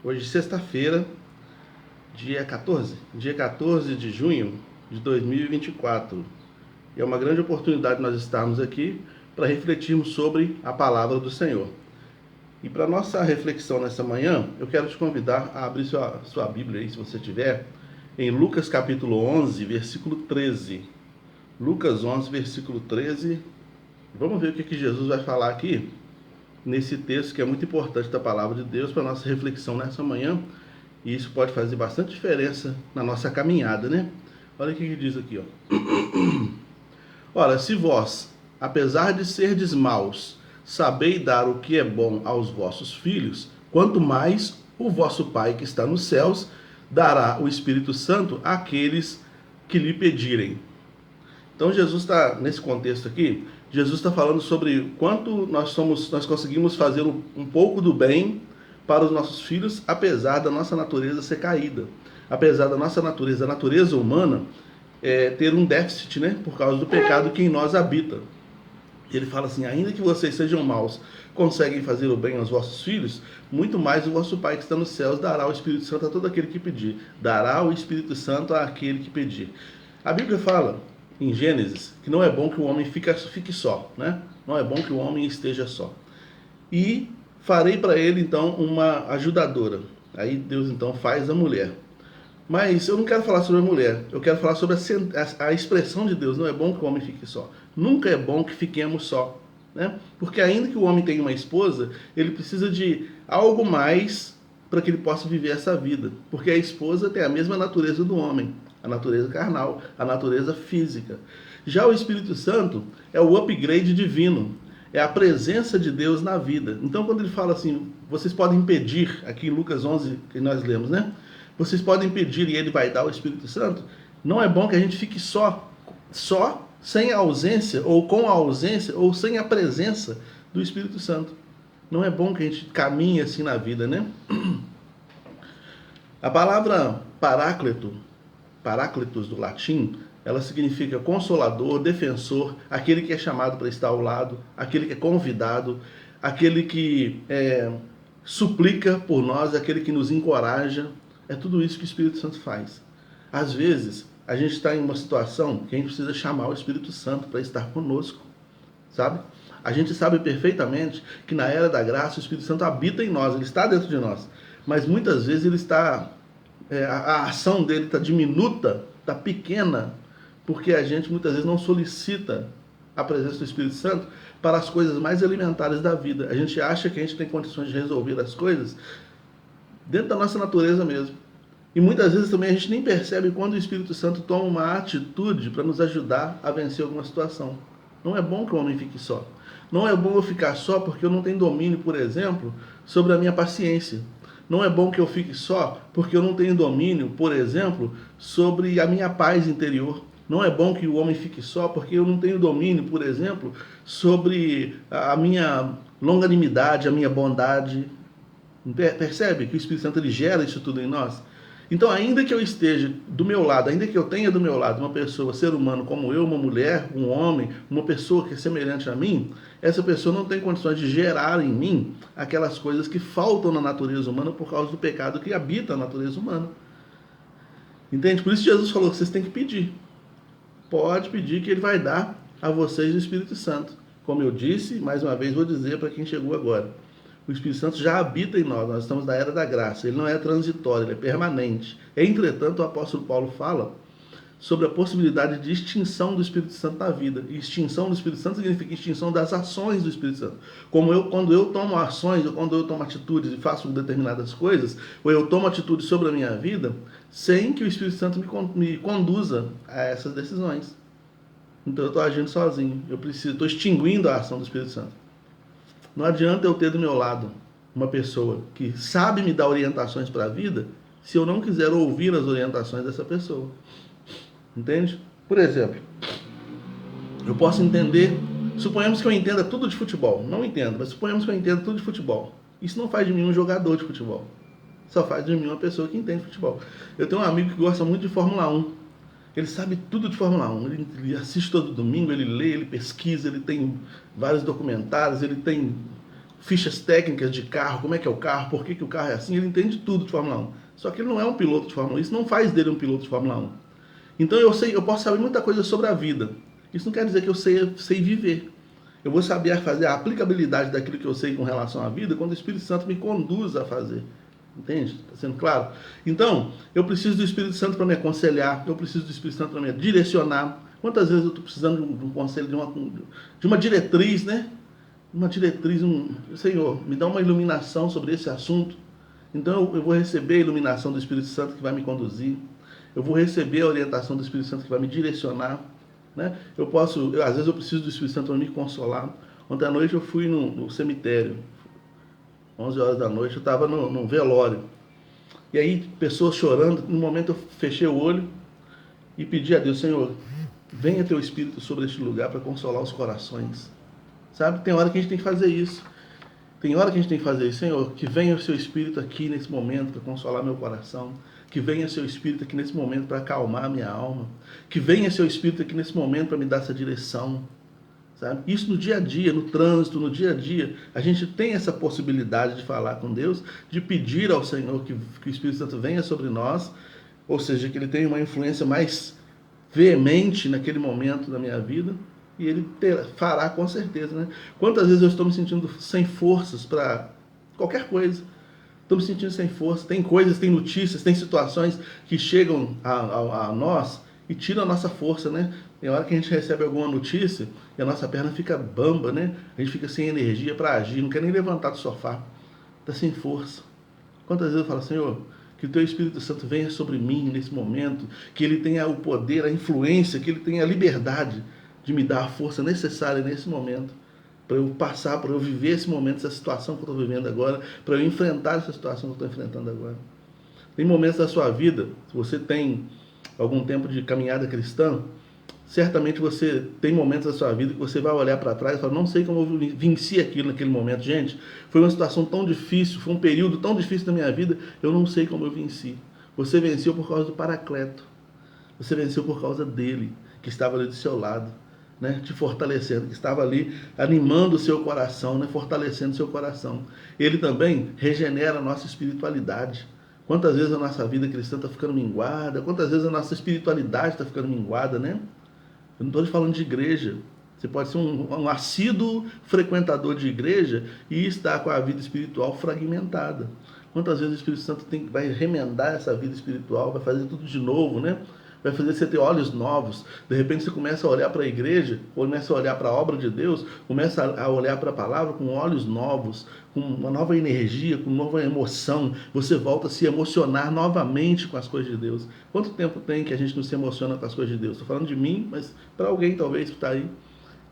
Hoje, sexta-feira, dia 14 de junho de 2024. E é uma grande oportunidade nós estarmos aqui para refletirmos sobre a palavra do Senhor. E para nossa reflexão nessa manhã, eu quero te convidar a abrir sua Bíblia aí, se você tiver, em Lucas capítulo 11, versículo 13. Lucas 11, versículo 13. Vamos ver o que Jesus vai falar aqui nesse texto que é muito importante da palavra de Deus para nossa reflexão nessa manhã. E isso pode fazer bastante diferença na nossa caminhada, né? Olha o que ele diz aqui, ó. Ora, se vós, apesar de serdes maus, sabeis dar o que é bom aos vossos filhos, quanto mais o vosso Pai que está nos céus dará o Espírito Santo àqueles que lhe pedirem. Então Jesus está, nesse contexto aqui, Jesus está falando sobre quanto nós conseguimos fazer um pouco do bem para os nossos filhos, apesar da nossa natureza ser caída, apesar da nossa natureza, a natureza humana, ter um déficit, né, por causa do pecado que em nós habita. Ele fala assim: ainda que vocês sejam maus, conseguem fazer o bem aos vossos filhos, muito mais o vosso Pai que está nos céus dará o Espírito Santo a todo aquele que pedir. Dará o Espírito Santo àquele que pedir. A Bíblia fala em Gênesis que não é bom que o homem fique só, né? Não é bom que o homem esteja só. E farei para ele então uma ajudadora. Aí Deus então faz a mulher. Mas eu não quero falar sobre a mulher, eu quero falar sobre a expressão de Deus. Não é bom que o homem fique só. Nunca é bom que fiquemos só, né? Porque ainda que o homem tenha uma esposa, ele precisa de algo mais para que ele possa viver essa vida. Porque a esposa tem a mesma natureza do homem, a natureza carnal, a natureza física. Já o Espírito Santo é o upgrade divino, é a presença de Deus na vida. Então quando ele fala assim, vocês podem pedir, aqui em Lucas 11 que nós lemos, né? Vocês podem pedir e ele vai dar o Espírito Santo. Não é bom que a gente fique só, sem a ausência, ou com a ausência, ou sem a presença do Espírito Santo. Não é bom que a gente caminhe assim na vida, né? A palavra paráclitos do latim, ela significa consolador, defensor, aquele que é chamado para estar ao lado, aquele que é convidado, aquele que suplica por nós, aquele que nos encoraja. É tudo isso que o Espírito Santo faz. Às vezes, a gente está em uma situação que a gente precisa chamar o Espírito Santo para estar conosco, sabe? A gente sabe perfeitamente que na era da graça o Espírito Santo habita em nós, ele está dentro de nós. Mas muitas vezes ele está, a ação dele está diminuta, está pequena, porque a gente muitas vezes não solicita a presença do Espírito Santo para as coisas mais elementares da vida. A gente acha que a gente tem condições de resolver as coisas dentro da nossa natureza mesmo. E muitas vezes também a gente nem percebe quando o Espírito Santo toma uma atitude para nos ajudar a vencer alguma situação. Não é bom que o homem fique só. Não é bom eu ficar só porque eu não tenho domínio, por exemplo, sobre a minha paciência. Não é bom que eu fique só porque eu não tenho domínio, por exemplo, sobre a minha paz interior. Não é bom que o homem fique só porque eu não tenho domínio, por exemplo, sobre a minha longanimidade, a minha bondade. Percebe que o Espírito Santo ele gera isso tudo em nós? Então, ainda que eu esteja do meu lado, ainda que eu tenha do meu lado uma pessoa, ser humano como eu, uma mulher, um homem, uma pessoa que é semelhante a mim, essa pessoa não tem condições de gerar em mim aquelas coisas que faltam na natureza humana por causa do pecado que habita a natureza humana. Entende? Por isso Jesus falou que vocês têm que pedir. Pode pedir que ele vai dar a vocês o Espírito Santo. Como eu disse, mais uma vez vou dizer para quem chegou agora. O Espírito Santo já habita em nós estamos na era da graça, ele não é transitório, ele é permanente. Entretanto, o apóstolo Paulo fala sobre a possibilidade de extinção do Espírito Santo na vida. E extinção do Espírito Santo significa extinção das ações do Espírito Santo. Quando eu tomo ações, ou quando eu tomo atitudes e faço determinadas coisas, ou eu tomo atitudes sobre a minha vida, sem que o Espírito Santo me conduza a essas decisões. Então eu estou agindo sozinho, estou extinguindo a ação do Espírito Santo. Não adianta eu ter do meu lado uma pessoa que sabe me dar orientações para a vida se eu não quiser ouvir as orientações dessa pessoa. Entende? Por exemplo, eu posso entender, suponhamos que eu entenda tudo de futebol. Não entendo, mas suponhamos que eu entenda tudo de futebol. Isso não faz de mim um jogador de futebol. Só faz de mim uma pessoa que entende futebol. Eu tenho um amigo que gosta muito de Fórmula 1. Ele sabe tudo de Fórmula 1, ele assiste todo domingo, ele lê, ele pesquisa, ele tem vários documentários, ele tem fichas técnicas de carro, como é que é o carro, por que o carro é assim, ele entende tudo de Fórmula 1. Só que ele não é um piloto de Fórmula 1, isso não faz dele um piloto de Fórmula 1. Então eu posso saber muita coisa sobre a vida. Isso não quer dizer que eu sei viver. Eu vou saber fazer a aplicabilidade daquilo que eu sei com relação à vida quando o Espírito Santo me conduz a fazer. Entende? Está sendo claro? Então, eu preciso do Espírito Santo para me aconselhar, eu preciso do Espírito Santo para me direcionar. Quantas vezes eu estou precisando de um conselho, de uma diretriz, né? Uma diretriz, Senhor, me dá uma iluminação sobre esse assunto. Então eu vou receber a iluminação do Espírito Santo que vai me conduzir. Eu vou receber a orientação do Espírito Santo que vai me direcionar. Né? Às vezes eu preciso do Espírito Santo para me consolar. Ontem à noite eu fui no cemitério. 11 horas da noite, eu estava num velório. E aí, pessoas chorando. No momento eu fechei o olho e pedi a Deus, Senhor, venha teu Espírito sobre este lugar para consolar os corações. Sabe? Tem hora que a gente tem que fazer isso. Tem hora que a gente tem que fazer isso. Senhor, que venha o seu Espírito aqui nesse momento para consolar meu coração. Que venha seu Espírito aqui nesse momento para acalmar a minha alma. Que venha seu Espírito aqui nesse momento para me dar essa direção. Sabe? Isso no dia a dia, no trânsito, no dia a dia. A gente tem essa possibilidade de falar com Deus, de pedir ao Senhor que o Espírito Santo venha sobre nós. Ou seja, que ele tenha uma influência mais veemente naquele momento da minha vida. E ele fará com certeza, né? Quantas vezes eu estou me sentindo sem forças para qualquer coisa. Estou me sentindo sem força. Tem coisas, tem notícias, tem situações que chegam a nós e tiram a nossa força, né? Tem hora que a gente recebe alguma notícia e a nossa perna fica bamba, né? A gente fica sem energia para agir, não quer nem levantar do sofá. Está sem força. Quantas vezes eu falo, Senhor, que o Teu Espírito Santo venha sobre mim nesse momento, que Ele tenha o poder, a influência, que Ele tenha a liberdade de me dar a força necessária nesse momento, para eu passar, para eu viver esse momento, essa situação que eu estou vivendo agora, para eu enfrentar essa situação que eu estou enfrentando agora. Tem momentos da sua vida, se você tem algum tempo de caminhada cristã, certamente você tem momentos da sua vida que você vai olhar para trás e falar, não sei como eu venci aquilo naquele momento. Gente, foi uma situação tão difícil, foi um período tão difícil da minha vida, eu não sei como eu venci. Você venceu por causa do Paracleto. Você venceu por causa dele, que estava ali do seu lado. Né, te fortalecendo, que estava ali animando o seu coração, né, fortalecendo o seu coração. Ele também regenera a nossa espiritualidade. Quantas vezes a nossa vida cristã está ficando minguada, quantas vezes a nossa espiritualidade está ficando minguada, né? Eu não estou falando de igreja. Você pode ser um assíduo frequentador de igreja e estar com a vida espiritual fragmentada. Quantas vezes o Espírito Santo vai remendar essa vida espiritual, vai fazer tudo de novo, né? Vai fazer você ter olhos novos. De repente você começa a olhar para a igreja, começa a olhar para a obra de Deus, começa a olhar para a palavra com olhos novos, com uma nova energia, com nova emoção. Você volta a se emocionar novamente com as coisas de Deus. Quanto tempo tem que a gente não se emociona com as coisas de Deus? Estou falando de mim, mas para alguém talvez que está aí.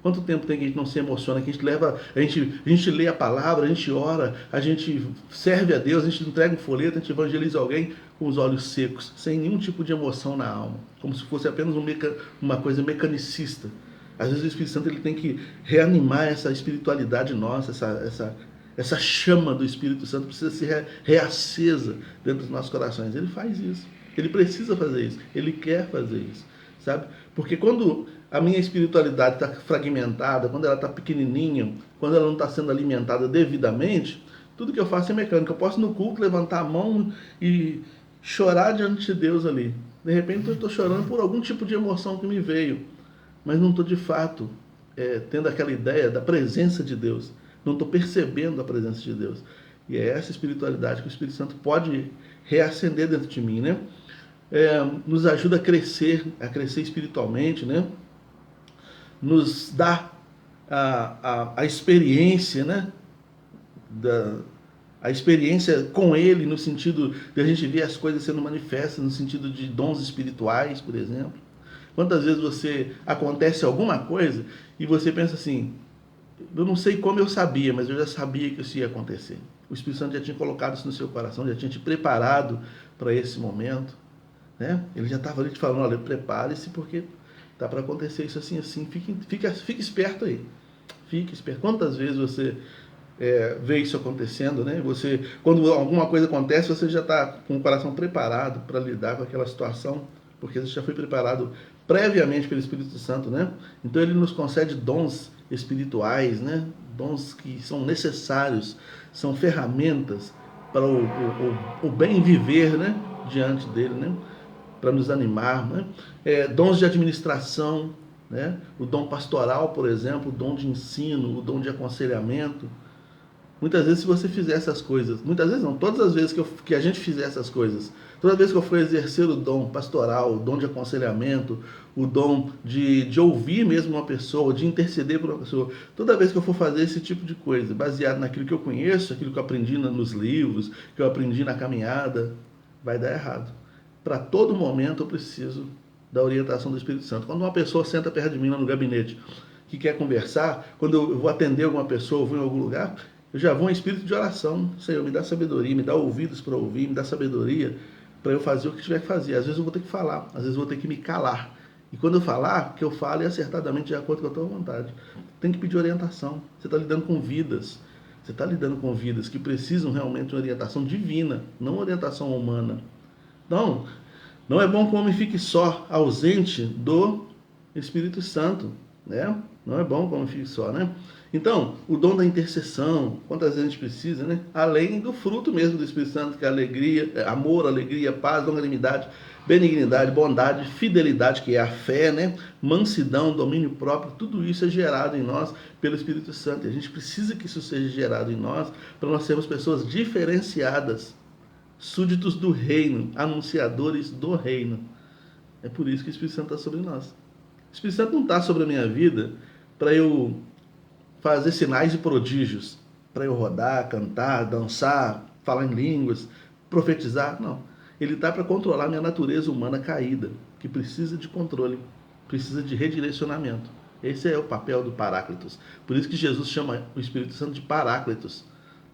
Quanto tempo tem que a gente não se emociona, que a gente lê a palavra, a gente ora, a gente serve a Deus, a gente entrega um folheto, a gente evangeliza alguém com os olhos secos, sem nenhum tipo de emoção na alma, como se fosse apenas uma coisa mecanicista. Às vezes o Espírito Santo ele tem que reanimar essa espiritualidade nossa, essa chama do Espírito Santo precisa ser reacesa dentro dos nossos corações. Ele faz isso, ele precisa fazer isso, ele quer fazer isso, sabe? Porque quando a minha espiritualidade está fragmentada, quando ela está pequenininha, quando ela não está sendo alimentada devidamente, tudo que eu faço é mecânico. Eu posso no culto levantar a mão e chorar diante de Deus ali. De repente eu estou chorando por algum tipo de emoção que me veio, mas não estou de fato tendo aquela ideia da presença de Deus. Não estou percebendo a presença de Deus. E é essa espiritualidade que o Espírito Santo pode reacender dentro de mim, né? Nos ajuda a crescer espiritualmente, né? Nos dá a experiência, né? A experiência com Ele, no sentido de a gente ver as coisas sendo manifestas, no sentido de dons espirituais, por exemplo. Quantas vezes acontece alguma coisa e você pensa assim, eu não sei como eu sabia, mas eu já sabia que isso ia acontecer. O Espírito Santo já tinha colocado isso no seu coração, já tinha te preparado para esse momento, né? Ele já estava ali te falando, olha, prepare-se porque tá para acontecer isso assim, assim, fique esperto aí, fique esperto. Quantas vezes você vê isso acontecendo, né? Quando alguma coisa acontece, você já está com o coração preparado para lidar com aquela situação, porque você já foi preparado previamente pelo Espírito Santo, né? Então ele nos concede dons espirituais, né? Dons que são necessários, são ferramentas para o bem viver, né? Diante dele, né? Para nos animar, né? Dons de administração, né? O dom pastoral, por exemplo, o dom de ensino, o dom de aconselhamento. Muitas vezes, se você fizer essas coisas, muitas vezes não, todas as vezes que a gente fizer essas coisas, toda vez que eu for exercer o dom pastoral, o dom de aconselhamento, o dom de ouvir mesmo uma pessoa, de interceder por uma pessoa, toda vez que eu for fazer esse tipo de coisa, baseado naquilo que eu conheço, aquilo que eu aprendi nos livros, que eu aprendi na caminhada, vai dar errado. Para todo momento eu preciso da orientação do Espírito Santo. Quando uma pessoa senta perto de mim lá no gabinete, que quer conversar, quando eu vou atender alguma pessoa, eu vou em algum lugar, eu já vou em espírito de oração. Senhor, me dá sabedoria, me dá ouvidos para ouvir, me dá sabedoria para eu fazer o que tiver que fazer. Às vezes eu vou ter que falar, às vezes eu vou ter que me calar. E quando eu falar, que eu fale acertadamente de acordo com a tua vontade. Tem que pedir orientação. Você está lidando com vidas. Você está lidando com vidas que precisam realmente de uma orientação divina, não uma orientação humana. Então, não é bom que o homem fique só, ausente do Espírito Santo, né? Não é bom que o homem fique só, né? Então, o dom da intercessão, quantas vezes a gente precisa, né? Além do fruto mesmo do Espírito Santo, que é alegria, amor, alegria, paz, longanimidade, benignidade, bondade, fidelidade, que é a fé, né? Mansidão, domínio próprio, tudo isso é gerado em nós pelo Espírito Santo. E a gente precisa que isso seja gerado em nós para nós sermos pessoas diferenciadas, súditos do reino, anunciadores do reino. É por isso que o Espírito Santo está sobre nós. O Espírito Santo não está sobre a minha vida para eu fazer sinais e prodígios, para eu rodar, cantar, dançar, falar em línguas, profetizar. Não. Ele está para controlar a minha natureza humana caída, que precisa de controle, precisa de redirecionamento. Esse é o papel do Paráclitos. Por isso que Jesus chama o Espírito Santo de Paráclitos,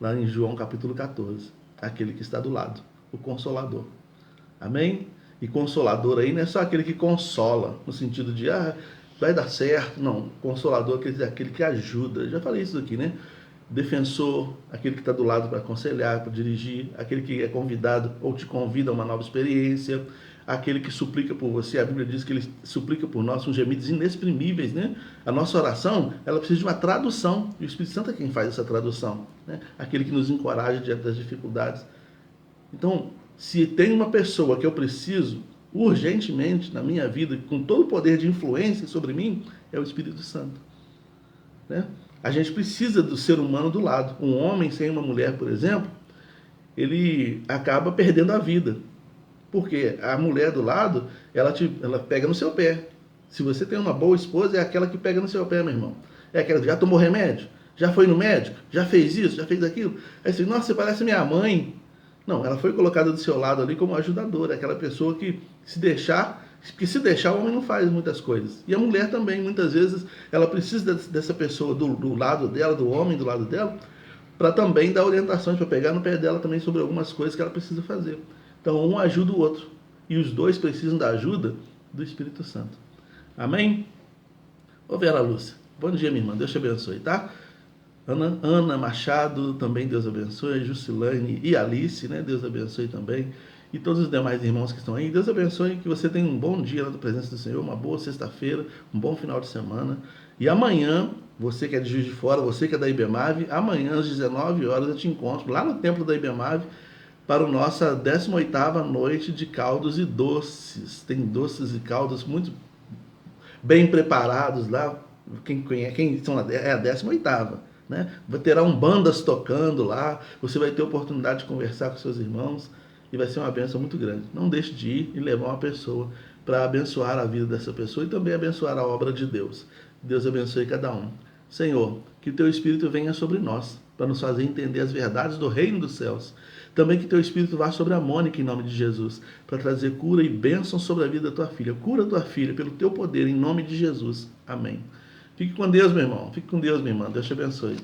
lá em João capítulo 14. Aquele que está do lado, o Consolador. Amém? E Consolador aí não é só aquele que consola, no sentido de, vai dar certo. Não, Consolador quer dizer aquele que ajuda. Já falei isso aqui, né? Defensor, aquele que está do lado para aconselhar, para dirigir, aquele que é convidado ou te convida a uma nova experiência, aquele que suplica por você. A Bíblia diz que ele suplica por nós com gemidos inexprimíveis, né? A nossa oração, ela precisa de uma tradução, e o Espírito Santo é quem faz essa tradução, né? Aquele que nos encoraja diante das dificuldades. Então, se tem uma pessoa que eu preciso urgentemente na minha vida, com todo o poder de influência sobre mim, é o Espírito Santo, né? A gente precisa do ser humano do lado. Um homem sem uma mulher, por exemplo, ele acaba perdendo a vida. Porque a mulher do lado, ela pega no seu pé. Se você tem uma boa esposa, é aquela que pega no seu pé, meu irmão. É aquela que já tomou remédio, já foi no médico, já fez isso, já fez aquilo. Aí você diz, nossa, você parece minha mãe. Não, ela foi colocada do seu lado ali como ajudadora, aquela pessoa que se deixar o homem não faz muitas coisas. E a mulher também, muitas vezes, ela precisa dessa pessoa do lado dela, do homem do lado dela, para também dar orientações, para pegar no pé dela também sobre algumas coisas que ela precisa fazer. Então, um ajuda o outro. E os dois precisam da ajuda do Espírito Santo. Amém? Ô Vera Lúcia, bom dia, minha irmã. Deus te abençoe, tá? Ana Machado, também Deus abençoe. Jusilane e Alice, né? Deus abençoe também. E todos os demais irmãos que estão aí. Deus abençoe, que você tenha um bom dia na presença do Senhor, uma boa sexta-feira, um bom final de semana. E amanhã, você que é de Juiz de Fora, você que é da IBEMAVE, amanhã às 19 horas eu te encontro lá no templo da IBEMAVE para a nossa 18ª noite de caldos e doces. Tem doces e caldos muito bem preparados lá. Quem são é a 18ª, né? Terá bandas tocando lá, você vai ter oportunidade de conversar com seus irmãos e vai ser uma bênção muito grande. Não deixe de ir e levar uma pessoa para abençoar a vida dessa pessoa e também abençoar a obra de Deus. Deus abençoe cada um. Senhor, que o Teu Espírito venha sobre nós para nos fazer entender as verdades do reino dos céus. Também que Teu Espírito vá sobre a Mônica em nome de Jesus, para trazer cura e bênção sobre a vida da Tua filha. Cura a Tua filha pelo Teu poder em nome de Jesus. Amém. Fique com Deus, meu irmão. Fique com Deus, minha irmã. Deus te abençoe.